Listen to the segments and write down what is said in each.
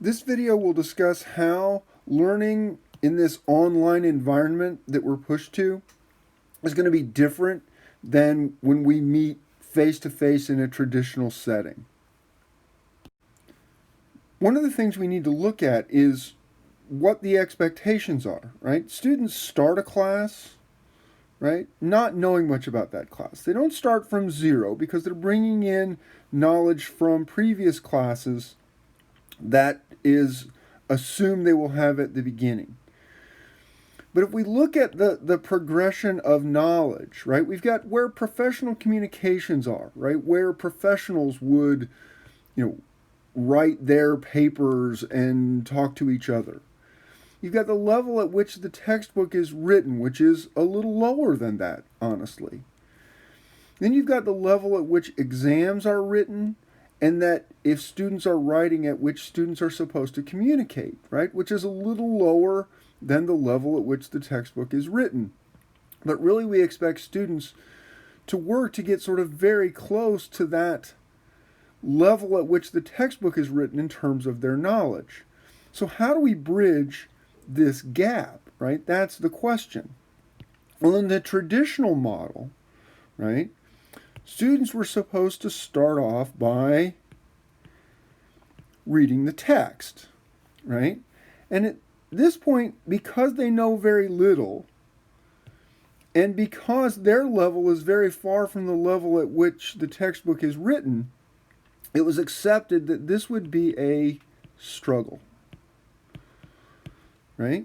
This video will discuss how learning in this online environment that we're pushed to is going to be different than when we meet face to face in a traditional setting. One of the things we need to look at is what the expectations are, right? Students start a class, right, not knowing much about that class. They don't start from zero because they're bringing in knowledge from previous classes that is assumed they will have at the beginning. But if we look at the progression of knowledge, right, we've got where professional communications are, right, where professionals would, write their papers and talk to each other. You've got the level at which the textbook is written, which is a little lower than that, honestly. Then you've got the level at which exams are written, and that if students are writing at which students are supposed to communicate, right, which is a little lower than the level at which the textbook is written. But really we expect students to work to get sort of very close to that level at which the textbook is written in terms of their knowledge. So how do we bridge this gap, right? That's the question. Well, in the traditional model, right, students were supposed to start off by reading the text, right? And at this point, because they know very little, and because their level is very far from the level at which the textbook is written, it was accepted that this would be a struggle, right?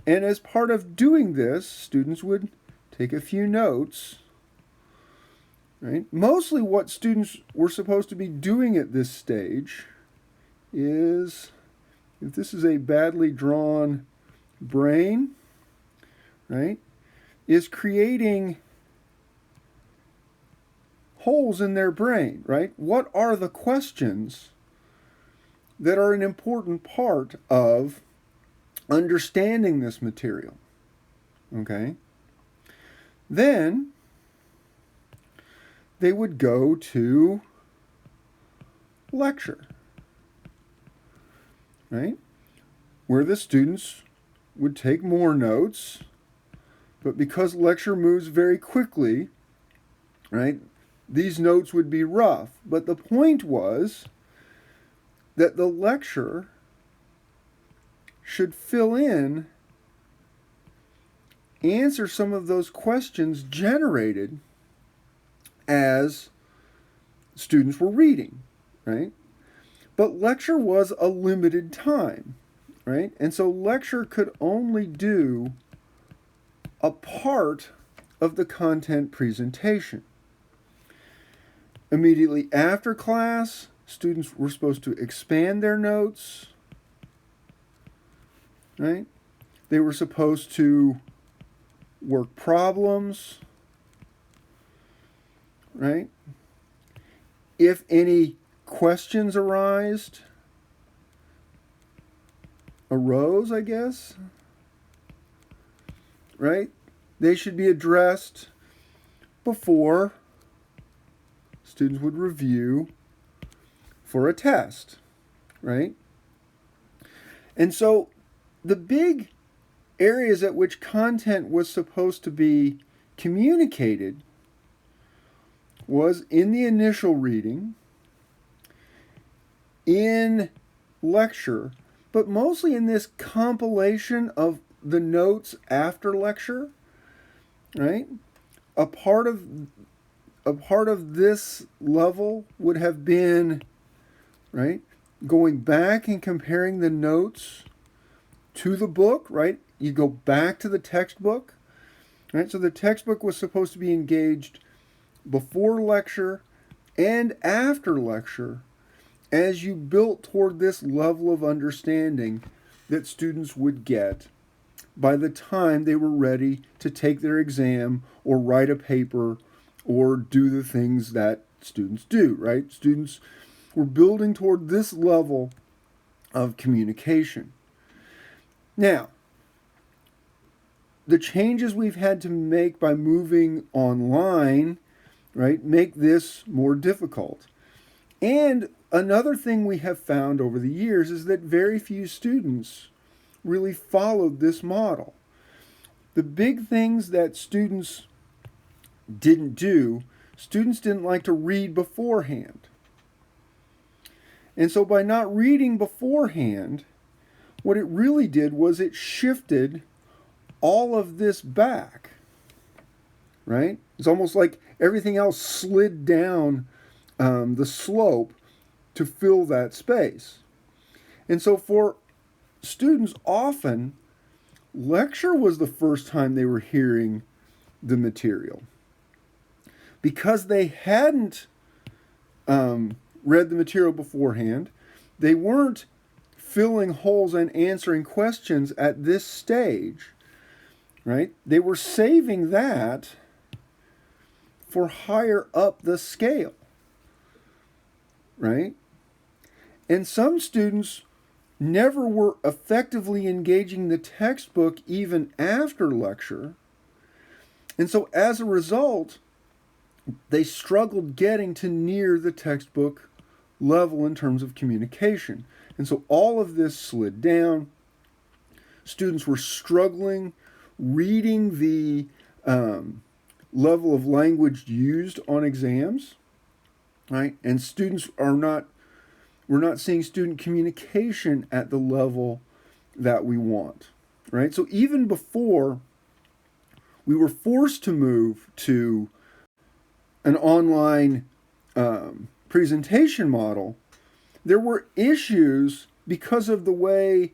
And as part of doing this, students would take a few notes, right? Mostly what students were supposed to be doing at this stage is, if this is a badly drawn brain, right, is creating holes in their brain, right? What are the questions that are an important part of understanding this material? Okay. Then they would go to lecture, right? Where the students would take more notes, but because lecture moves very quickly, right, these notes would be rough. But the point was that the lecture should fill in, answer some of those questions generated as students were reading, right? But lecture was a limited time, right? And so lecture could only do a part of the content presentation. Immediately after class, students were supposed to expand their notes, right? They were supposed to work problems, right? If any questions arose, I guess, right? They should be addressed before students would review for a test, right? And so the big areas at which content was supposed to be communicated was in the initial reading, in lecture, but mostly in this compilation of the notes after lecture, right? A part of this level would have been, right, going back and comparing the notes to the book, right? You go back to the textbook, right? So the textbook was supposed to be engaged before lecture and after lecture as you built toward this level of understanding that students would get by the time they were ready to take their exam or write a paper or do the things that students do, right? Students were building toward this level of communication. Now, the changes we've had to make by moving online, right, make this more difficult. And another thing we have found over the years is that very few students really followed this model. The big things that students didn't do, students didn't like to read beforehand. And so by not reading beforehand, what it really did was it shifted all of this back, right? It's almost like everything else slid down the slope to fill that space. And so for students, often lecture was the first time they were hearing the material. Because they hadn't read the material beforehand, they weren't filling holes and answering questions at this stage, right? They were saving that for higher up the scale, right? And some students never were effectively engaging the textbook even after lecture. And so as a result, they struggled getting to near the textbook level in terms of communication. And so all of this slid down. Students were struggling reading the level of language used on exams, right? And we're not seeing student communication at the level that we want, right? So even before we were forced to move to an online presentation model, there were issues because of the way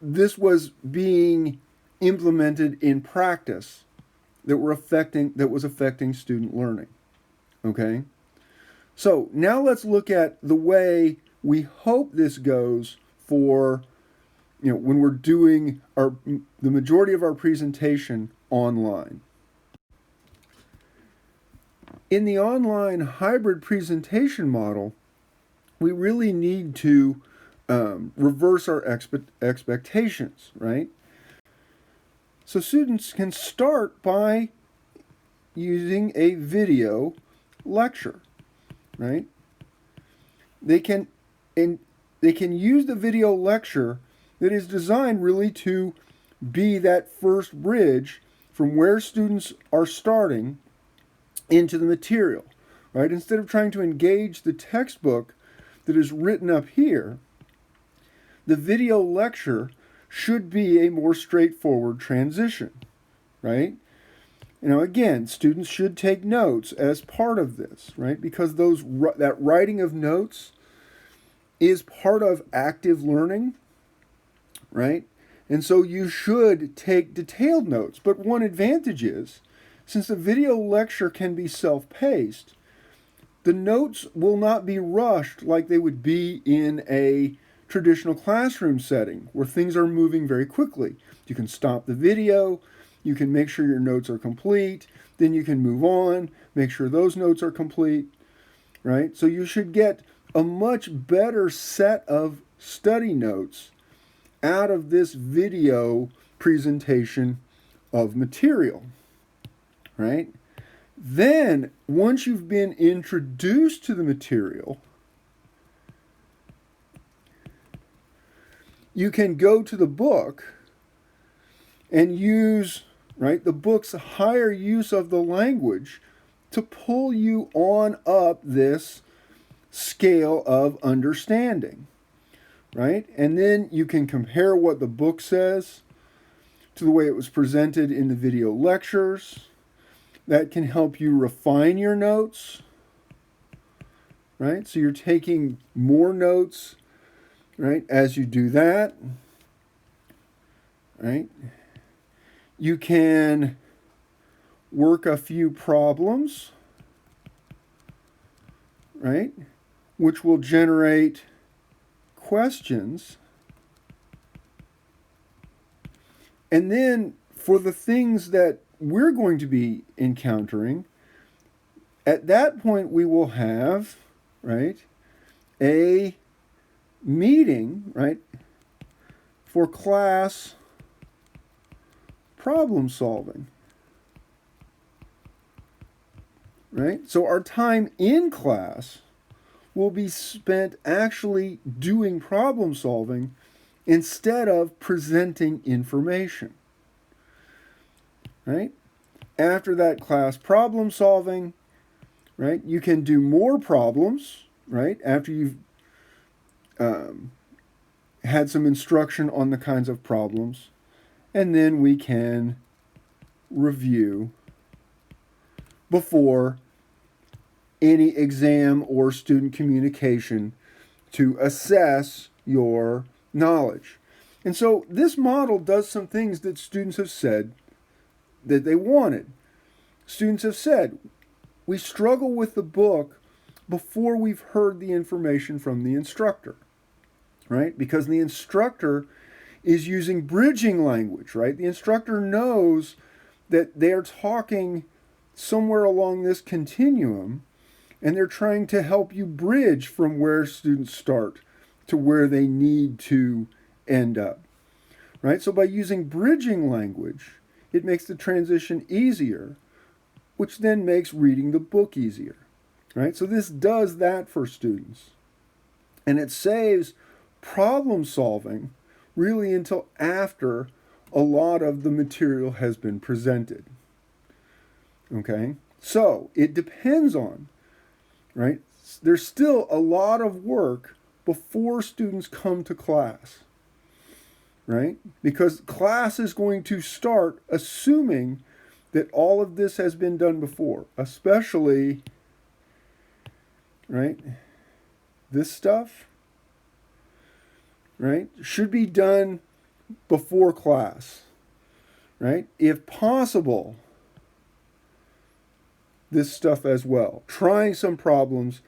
this was being implemented in practice that was affecting student learning. Okay? So now let's look at the way we hope this goes for, when we're doing the majority of our presentation online. In the online hybrid presentation model, we really need to reverse our expectations, right? So students can start by using a video lecture, right? They can use the video lecture that is designed really to be that first bridge from where students are starting into the material, right? Instead of trying to engage the textbook that is written up here, the video lecture should be a more straightforward transition, right? Again, students should take notes as part of this, right? Because that writing of notes is part of active learning, right? And so you should take detailed notes. But one advantage is, since the video lecture can be self-paced, the notes will not be rushed like they would be in a traditional classroom setting where things are moving very quickly. You can stop the video, you can make sure your notes are complete, then you can move on, make sure those notes are complete, right? So you should get a much better set of study notes out of this video presentation of material, right? Then, once you've been introduced to the material, you can go to the book and use, right, the book's higher use of the language to pull you on up this scale of understanding, right? And then you can compare what the book says to the way it was presented in the video lectures. That can help you refine your notes, right? So you're taking more notes, right, as you do that, right? You can work a few problems, right, which will generate questions. And then for the things that we're going to be encountering, at that point we will have, right, a meeting, right, for class problem solving, right? So our time in class will be spent actually doing problem solving instead of presenting information. Right? After that class, problem solving, right? You can do more problems, right? After you've had some instruction on the kinds of problems, and then we can review before any exam or student communication to assess your knowledge. And so this model does some things that students have said that they wanted. Students have said, we struggle with the book before we've heard the information from the instructor, right? Because the instructor is using bridging language, right? The instructor knows that they're talking somewhere along this continuum, and they're trying to help you bridge from where students start to where they need to end up, right? So by using bridging language, it makes the transition easier, which then makes reading the book easier, right? So this does that for students. And it saves problem solving really until after a lot of the material has been presented. Okay? So it depends on, right? There's still a lot of work before students come to class, right? Because class is going to start assuming that all of this has been done before, especially, right? This stuff, right, should be done before class, right? If possible, this stuff as well. Trying some problems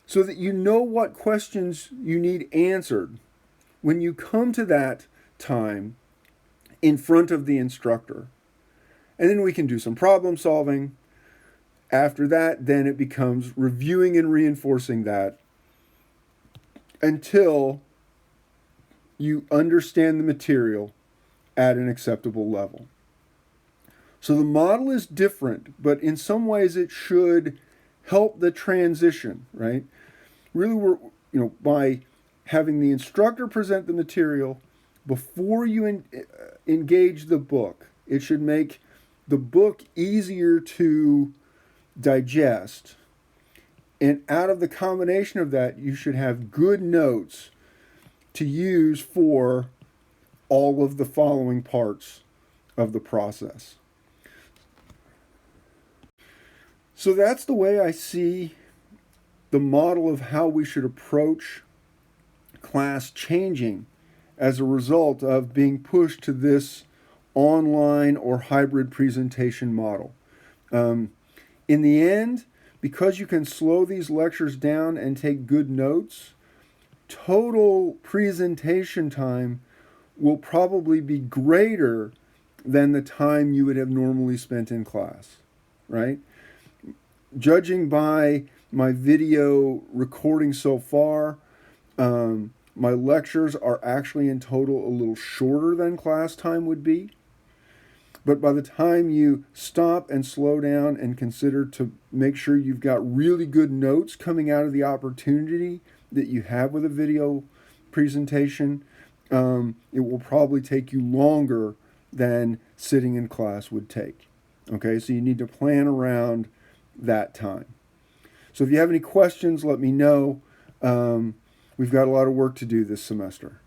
so that you know what questions you need answered when you come to that time in front of the instructor. And then we can do some problem solving. After that, then it becomes reviewing and reinforcing that until you understand the material at an acceptable level. So the model is different, but in some ways it should help the transition, right? Really, by having the instructor present the material before you engage the book, it should make the book easier to digest. And out of the combination of that, you should have good notes to use for all of the following parts of the process. So that's the way I see the model of how we should approach class changing as a result of being pushed to this online or hybrid presentation model. In the end, because you can slow these lectures down and take good notes, total presentation time will probably be greater than the time you would have normally spent in class, right? Judging by my video recording so far, my lectures are actually in total a little shorter than class time would be. But by the time you stop and slow down and consider to make sure you've got really good notes coming out of the opportunity that you have with a video presentation, it will probably take you longer than sitting in class would take. Okay, so you need to plan around that time. So if you have any questions, let me know. We've got a lot of work to do this semester.